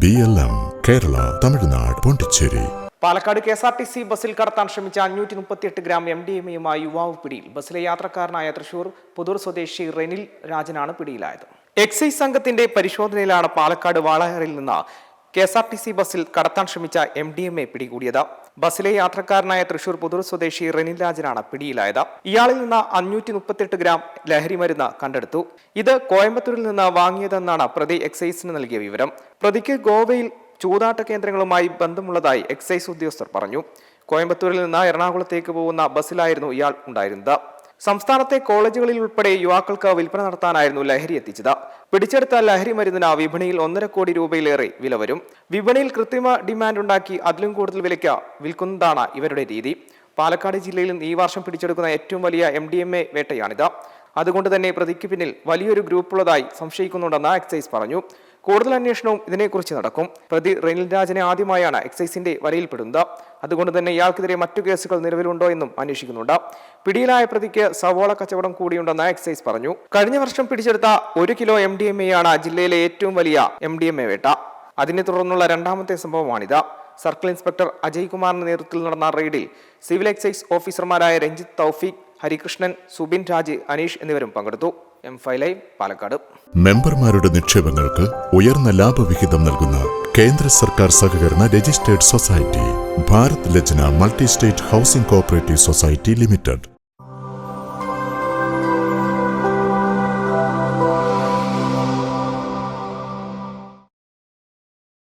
BLM Kerala, Tamil Nadu, Pondicherry. Palakkad KSRTC ബസ്സിൽ കടത്താൻ ശ്രമിച്ച 538 ഗ്രാം MDMA-യുമായി യുവാവ് പിടിയിൽ. ബസ്സിലെ യാത്രക്കാരനായ തൃശൂർ പുതൂർ സ്വദേശി റെനിൽ രാജനാണ് പിടിയിലായത്. എക്സൈസ് സംഘത്തിന്റെ പരിശോധനയിലാണ് പാലക്കാട് വാളയാറിൽ നിന്ന് KSRTC ബസ്സിൽ കടത്താൻ ശ്രമിച്ച MDMA പിടികൂടിയത്. ബസ്സിലെ യാത്രക്കാരനായ തൃശൂർ പുതൂർ സ്വദേശി റെനിൽ രാജനാണ് പിടിയിലായത്. ഇയാളിൽ നിന്ന് 538 ഗ്രാം ലഹരി മരുന്ന് കണ്ടെടുത്തു. ഇത് കോയമ്പത്തൂരിൽ നിന്ന് വാങ്ങിയതെന്നാണ് പ്രതി എക്സൈസിന് നൽകിയ വിവരം. പ്രതിക്ക് ഗോവയിൽ ചൂതാട്ട കേന്ദ്രങ്ങളുമായി ബന്ധമുള്ളതായി എക്സൈസ് ഉദ്യോഗസ്ഥർ പറഞ്ഞു. കോയമ്പത്തൂരിൽ നിന്ന് എറണാകുളത്തേക്ക് പോകുന്ന ബസ്സിലായിരുന്നു ഇയാൾ ഉണ്ടായിരുന്നത്. സംസ്ഥാനത്തെ കോളേജുകളിൽ ഉൾപ്പെടെ യുവാക്കൾക്ക് വിൽപ്പന നടത്താനായിരുന്നു ലഹരി എത്തിച്ചത്. പിടിച്ചെടുത്ത ലഹരി മരുന്നിന് വിപണിയിൽ 1.5 കോടി രൂപയിലേറെ വില വരും. വിപണിയിൽ കൃത്രിമ ഡിമാൻഡ് ഉണ്ടാക്കി അതിലും കൂടുതൽ വിലയ്ക്ക് വിൽക്കുന്നതാണ് ഇവരുടെ രീതി. പാലക്കാട് ജില്ലയിൽ ഈ വർഷം പിടിച്ചെടുക്കുന്ന ഏറ്റവും വലിയ MDMA വേട്ടയാണിത്. അതുകൊണ്ട് തന്നെ പ്രതിക്ക് പിന്നിൽ വലിയൊരു ഗ്രൂപ്പുള്ളതായി സംശയിക്കുന്നുണ്ടെന്ന് എക്സൈസ് പറഞ്ഞു. കൂടുതൽ അന്വേഷണവും ഇതിനെക്കുറിച്ച് നടക്കും. പ്രതി റെനിൽ രാജനെ ആദ്യമായാണ് എക്സൈസിന്റെ വലയിൽപ്പെടുന്നത്. അതുകൊണ്ട് തന്നെ ഇയാൾക്കെതിരെ മറ്റു കേസുകൾ നിലവിലുണ്ടോ എന്നും അന്വേഷിക്കുന്നുണ്ട്. പിടിയിലായ പ്രതിക്ക് സവോള കച്ചവടം കൂടിയുണ്ടെന്ന് എക്സൈസ് പറഞ്ഞു. കഴിഞ്ഞ വർഷം പിടിച്ചെടുത്ത 1 കിലോ MDMA-യാണ് ജില്ലയിലെ ഏറ്റവും വലിയ MDMA വേട്ട. അതിനെ തുടർന്നുള്ള രണ്ടാമത്തെ സംഭവമാണിത്. സർക്കിൾ ഇൻസ്പെക്ടർ അജയ് കുമാറിന്റെ നേതൃത്വത്തിൽ നടന്ന റെയ്ഡിൽ സിവിൽ എക്സൈസ് ഓഫീസർമാരായ രഞ്ജിത്ത്, തൗഫീഖ്, ഹരികൃഷ്ണൻ, സുബിൻ രാജ്, അനീഷ് എന്നിവരും പങ്കെടുത്തു. M5 live, Palakkad. മെമ്പർമാരുടെ നിക്ഷേപങ്ങൾക്ക് ഉയർന്ന ലാഭവിഹിതം നൽകുന്ന കേന്ദ്ര സർക്കാർ സഹകരണ registered society Bharat Lajna multi state housing cooperative society limited.